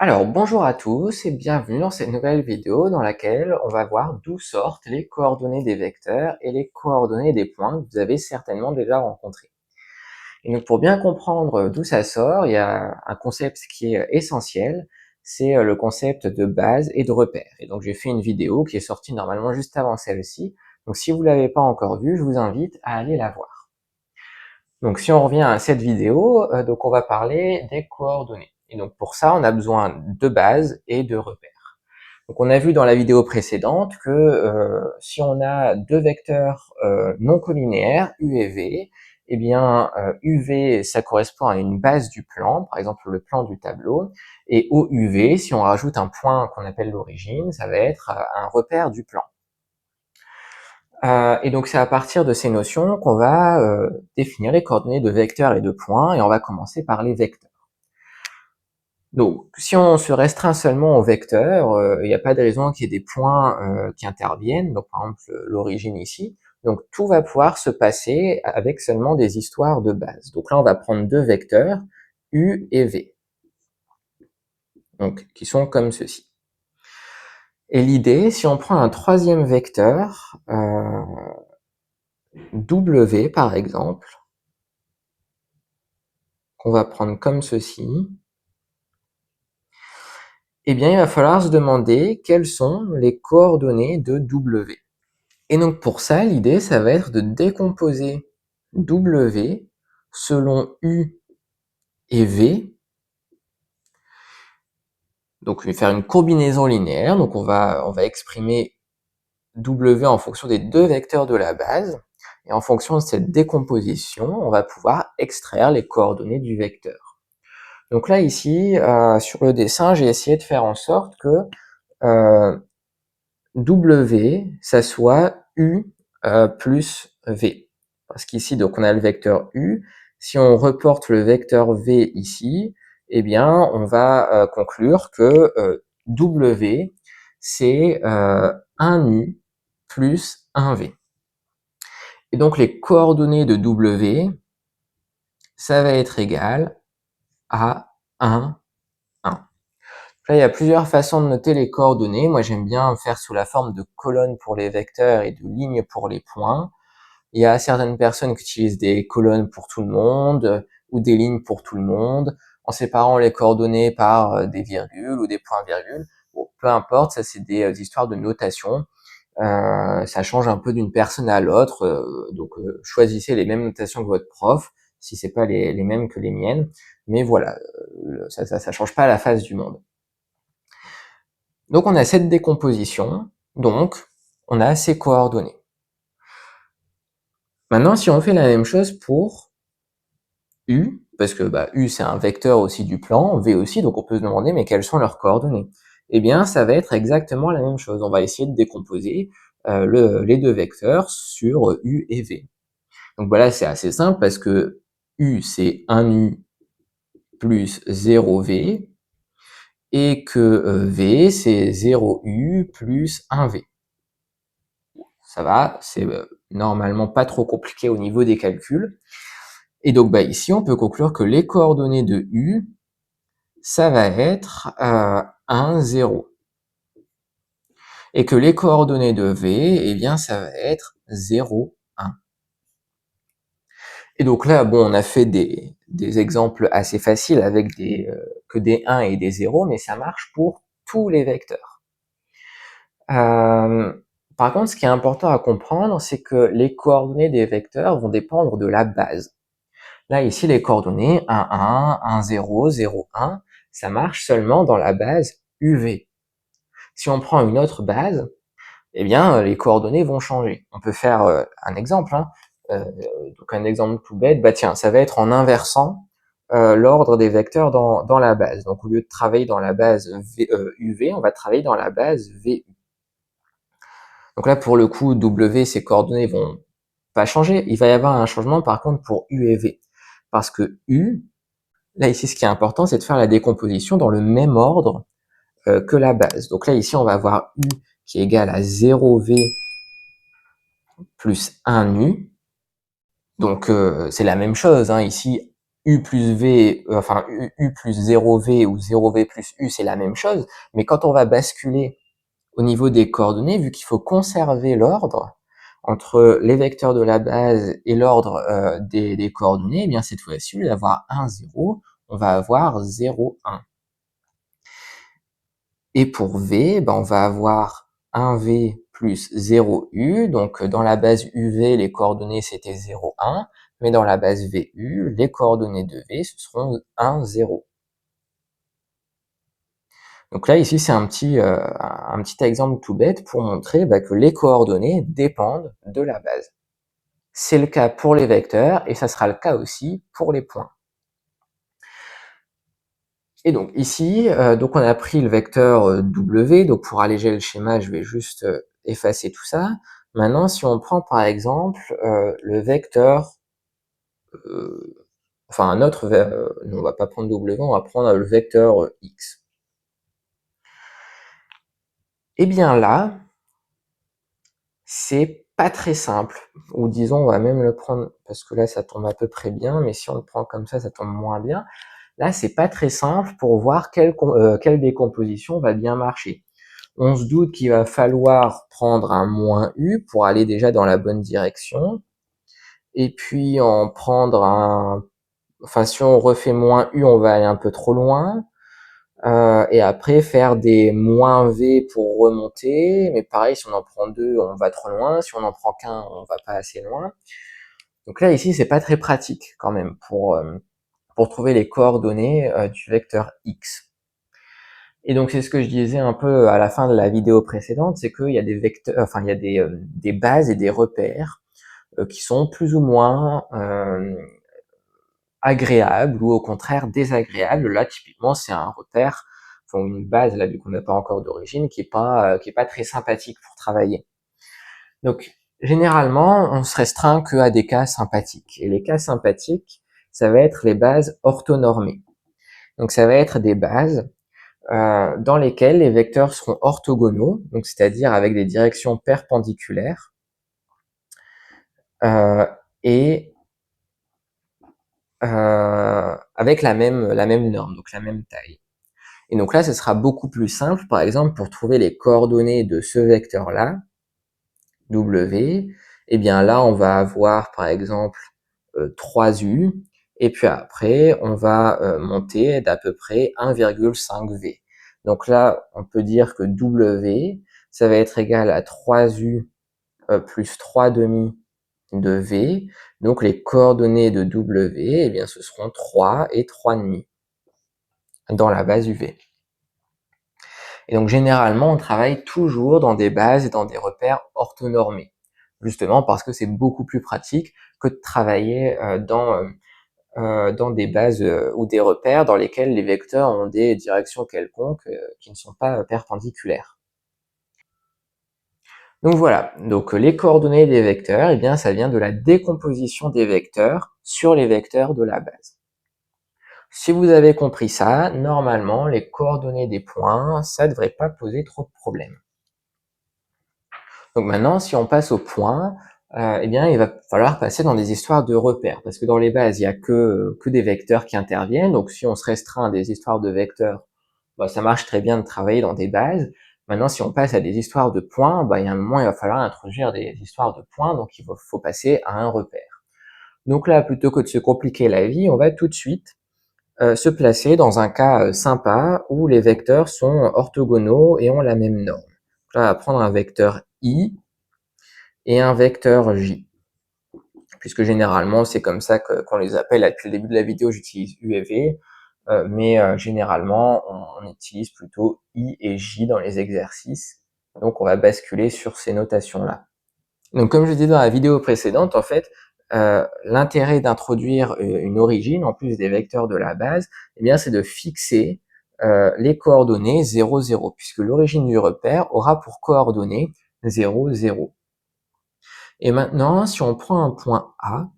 Alors, bonjour à tous et bienvenue dans cette nouvelle vidéo dans laquelle on va voir d'où sortent les coordonnées des vecteurs et les coordonnées des points que vous avez certainement déjà rencontrés. Et donc, pour bien comprendre d'où ça sort, il y a un concept qui est essentiel, c'est le concept de base et de repère. Et donc, j'ai fait une vidéo qui est sortie normalement juste avant celle-ci. Donc, si vous l'avez pas encore vue, je vous invite à aller la voir. Donc si on revient à cette vidéo, donc on va parler des coordonnées. Et donc pour ça, on a besoin de bases et de repères. Donc on a vu dans la vidéo précédente que si on a deux vecteurs non collinéaires, U et V, eh bien UV ça correspond à une base du plan, par exemple le plan du tableau, et au UV, si on rajoute un point qu'on appelle l'origine, ça va être un repère du plan. Et donc c'est à partir de ces notions qu'on va définir les coordonnées de vecteurs et de points, et on va commencer par les vecteurs. Donc si on se restreint seulement aux vecteurs, il n'y a pas de raison qu'il y ait des points qui interviennent, donc par exemple l'origine ici. Donc tout va pouvoir se passer avec seulement des histoires de base. Donc là on va prendre deux vecteurs, U et V, donc qui sont comme ceci. Et l'idée, si on prend un troisième vecteur, W par exemple, qu'on va prendre comme ceci, eh bien, il va falloir se demander quelles sont les coordonnées de W. Et donc, pour ça, l'idée, ça va être de décomposer W selon U et V. Donc, je vais faire une combinaison linéaire. Donc, on va exprimer W en fonction des deux vecteurs de la base. Et en fonction de cette décomposition, on va pouvoir extraire les coordonnées du vecteur. Donc là, ici, sur le dessin, j'ai essayé de faire en sorte que W, ça soit U plus V. Parce qu'ici, donc on a le vecteur U. Si on reporte le vecteur V ici, eh bien, on va conclure que W, c'est 1U plus 1V. Et donc, les coordonnées de W, ça va être égal à 1, 1. Là, il y a plusieurs façons de noter les coordonnées. Moi, j'aime bien faire sous la forme de colonnes pour les vecteurs et de lignes pour les points. Il y a certaines personnes qui utilisent des colonnes pour tout le monde ou des lignes pour tout le monde, en séparant les coordonnées par des virgules ou des points-virgules. Bon, peu importe, ça c'est des histoires de notation. Ça change un peu d'une personne à l'autre, donc choisissez les mêmes notations que votre prof, si c'est pas les mêmes que les miennes. Mais voilà, ça change pas la face du monde. Donc on a cette décomposition, donc on a ces coordonnées. Maintenant, si on fait la même chose pour U, parce que U c'est un vecteur aussi du plan, V aussi, donc on peut se demander mais quelles sont leurs coordonnées? Eh bien ça va être exactement la même chose, on va essayer de décomposer les deux vecteurs sur U et V. Donc voilà, c'est assez simple parce que U c'est 1U plus 0V, et que V c'est 0U plus 1V. Ça va, c'est normalement pas trop compliqué au niveau des calculs. Et donc ici, on peut conclure que les coordonnées de U, ça va être 1, 0. Et que les coordonnées de V, eh bien, ça va être 0, 1. Et donc là, bon, on a fait des exemples assez faciles avec que des 1 et des 0, mais ça marche pour tous les vecteurs. Par contre, ce qui est important à comprendre, c'est que les coordonnées des vecteurs vont dépendre de la base. Là, ici, les coordonnées 1, 1, 1, 0, 0, 1, ça marche seulement dans la base UV. Si on prend une autre base, eh bien, les coordonnées vont changer. On peut faire un exemple, hein. Donc un exemple tout bête, tiens, ça va être en inversant l'ordre des vecteurs dans la base. Donc au lieu de travailler dans la base UV, on va travailler dans la base VU. Donc là, pour le coup, W, ces coordonnées vont pas changer. Il va y avoir un changement, par contre, pour U et V. Parce que U, là, ici, ce qui est important, c'est de faire la décomposition dans le même ordre que la base. Donc là, ici, on va avoir U qui est égal à 0V plus 1U. Donc, c'est la même chose, hein. Ici, U plus V, enfin U plus 0V ou 0V plus U, c'est la même chose, mais quand on va basculer au niveau des coordonnées, vu qu'il faut conserver l'ordre entre les vecteurs de la base et l'ordre des coordonnées, eh bien cette fois-ci, au lieu d'avoir 1, 0, on va avoir 0, 1. Et pour V, ben on va avoir 1V plus 0U, donc dans la base UV, les coordonnées c'était 0, 1, mais dans la base VU, les coordonnées de V, ce seront 1, 0. Donc là, ici, c'est un petit exemple tout bête pour montrer que les coordonnées dépendent de la base. C'est le cas pour les vecteurs et ça sera le cas aussi pour les points. Et donc ici, donc on a pris le vecteur W, donc pour alléger le schéma, je vais juste effacer tout ça. Maintenant, si on prend par exemple le vecteur, enfin un autre, non, on va pas prendre W, on va prendre le vecteur X. Et bien là, c'est pas très simple, ou disons, on va même le prendre, parce que là, ça tombe à peu près bien, mais si on le prend comme ça tombe moins bien. Là, c'est pas très simple pour voir quelle décomposition va bien marcher. On se doute qu'il va falloir prendre un moins U pour aller déjà dans la bonne direction, et puis en prendre un... Enfin, si on refait moins U, on va aller un peu trop loin. Et après faire des moins V pour remonter, mais pareil, si on en prend deux, on va trop loin, si on en prend qu'un, on va pas assez loin. Donc là, ici, c'est pas très pratique quand même pour trouver les coordonnées du vecteur X. Et donc c'est ce que je disais un peu à la fin de la vidéo précédente, c'est qu'il y a des vecteurs, enfin il y a des bases et des repères qui sont plus ou moins agréable ou au contraire désagréable. Là, typiquement, c'est un repère, enfin une base, là, vu qu'on n'a pas encore d'origine, qui est pas très sympathique pour travailler. Donc, généralement, on se restreint que à des cas sympathiques. Et les cas sympathiques, ça va être les bases orthonormées. Donc, ça va être des bases dans lesquelles les vecteurs seront orthogonaux, donc c'est-à-dire avec des directions perpendiculaires, et avec la même norme, donc la même taille. Et donc là, ce sera beaucoup plus simple, par exemple, pour trouver les coordonnées de ce vecteur-là, W, eh bien là, on va avoir, par exemple, 3U, et puis après, on va monter d'à peu près 1,5V. Donc là, on peut dire que W, ça va être égal à 3U plus 3 demi de V. Donc les coordonnées de W, eh bien, ce seront 3 et 3 demi dans la base UV. Et donc généralement, on travaille toujours dans des bases et dans des repères orthonormés, justement parce que c'est beaucoup plus pratique que de travailler dans des bases ou des repères dans lesquels les vecteurs ont des directions quelconques qui ne sont pas perpendiculaires. Donc voilà, donc les coordonnées des vecteurs, eh bien ça vient de la décomposition des vecteurs sur les vecteurs de la base. Si vous avez compris ça, normalement les coordonnées des points, ça ne devrait pas poser trop de problèmes. Donc maintenant, si on passe au point, eh bien, il va falloir passer dans des histoires de repères, parce que dans les bases, il n'y a que des vecteurs qui interviennent. Donc si on se restreint à des histoires de vecteurs, ça marche très bien de travailler dans des bases. Maintenant, si on passe à des histoires de points, il y a un moment, il va falloir introduire des histoires de points, donc il faut passer à un repère. Donc là, plutôt que de se compliquer la vie, on va tout de suite se placer dans un cas sympa où les vecteurs sont orthogonaux et ont la même norme. Donc là, on va prendre un vecteur I et un vecteur J. Puisque généralement, c'est comme ça qu'on les appelle. Depuis le début de la vidéo, j'utilise U et V, mais généralement, on utilise plutôt I et J dans les exercices. Donc, on va basculer sur ces notations-là. Donc, comme je disais dans la vidéo précédente, en fait, l'intérêt d'introduire une origine, en plus des vecteurs de la base, eh bien, c'est de fixer les coordonnées 0, 0, puisque l'origine du repère aura pour coordonnées 0, 0. Et maintenant, si on prend un point A,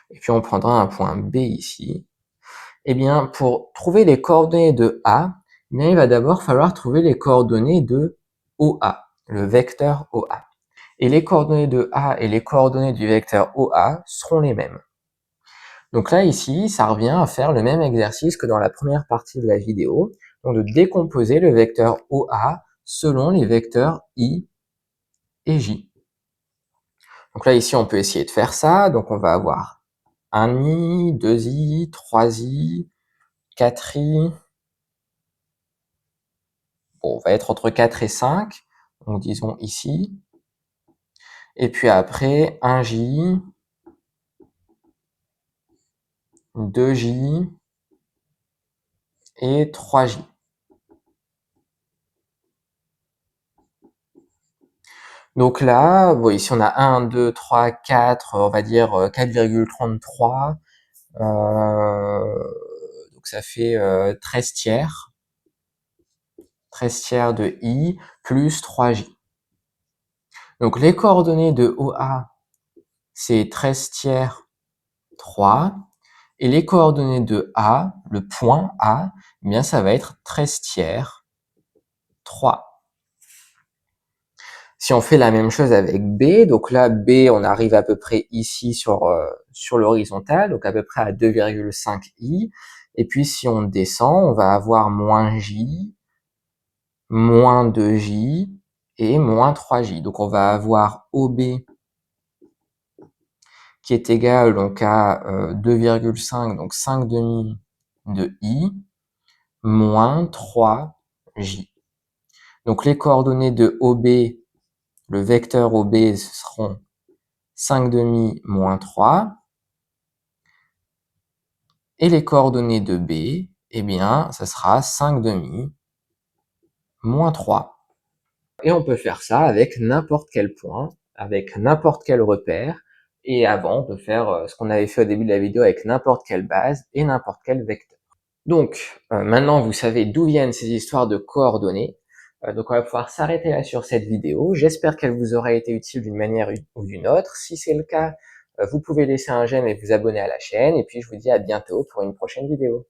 et puis on prendra un point B ici, eh bien, pour trouver les coordonnées de A, eh bien, il va d'abord falloir trouver les coordonnées de OA, le vecteur OA. Et les coordonnées de A et les coordonnées du vecteur OA seront les mêmes. Donc là, ici, ça revient à faire le même exercice que dans la première partie de la vidéo, donc de décomposer le vecteur OA selon les vecteurs I et J. Donc là, ici, on peut essayer de faire ça. Donc on va avoir 1i, 2i, 3i, 4i. Bon, on va être entre 4 et 5, donc disons ici. Et puis après, 1j, 2j et 3j. Donc là, bon, ici on a 1, 2, 3, 4, on va dire 4,33. Donc ça fait 13 tiers. 13 tiers de i plus 3j. Donc les coordonnées de OA, c'est 13 tiers 3. Et les coordonnées de A, le point A, eh bien ça va être 13 tiers 3. Si on fait la même chose avec B, donc là B, on arrive à peu près ici sur l'horizontale, donc à peu près à 2,5i. Et puis si on descend, on va avoir moins J, moins 2J et moins 3J. Donc on va avoir OB qui est égal donc à 2,5, donc 5 demi de I, moins 3J. Donc les coordonnées de OB, le vecteur OB, ce seront 5 demi moins 3. Et les coordonnées de B, eh bien, ça sera 5 demi moins 3. Et on peut faire ça avec n'importe quel point, avec n'importe quel repère. Et avant, on peut faire ce qu'on avait fait au début de la vidéo avec n'importe quelle base et n'importe quel vecteur. Donc, maintenant, vous savez d'où viennent ces histoires de coordonnées. Donc, on va pouvoir s'arrêter là sur cette vidéo. J'espère qu'elle vous aura été utile d'une manière ou d'une autre. Si c'est le cas, vous pouvez laisser un j'aime et vous abonner à la chaîne. Et puis, je vous dis à bientôt pour une prochaine vidéo.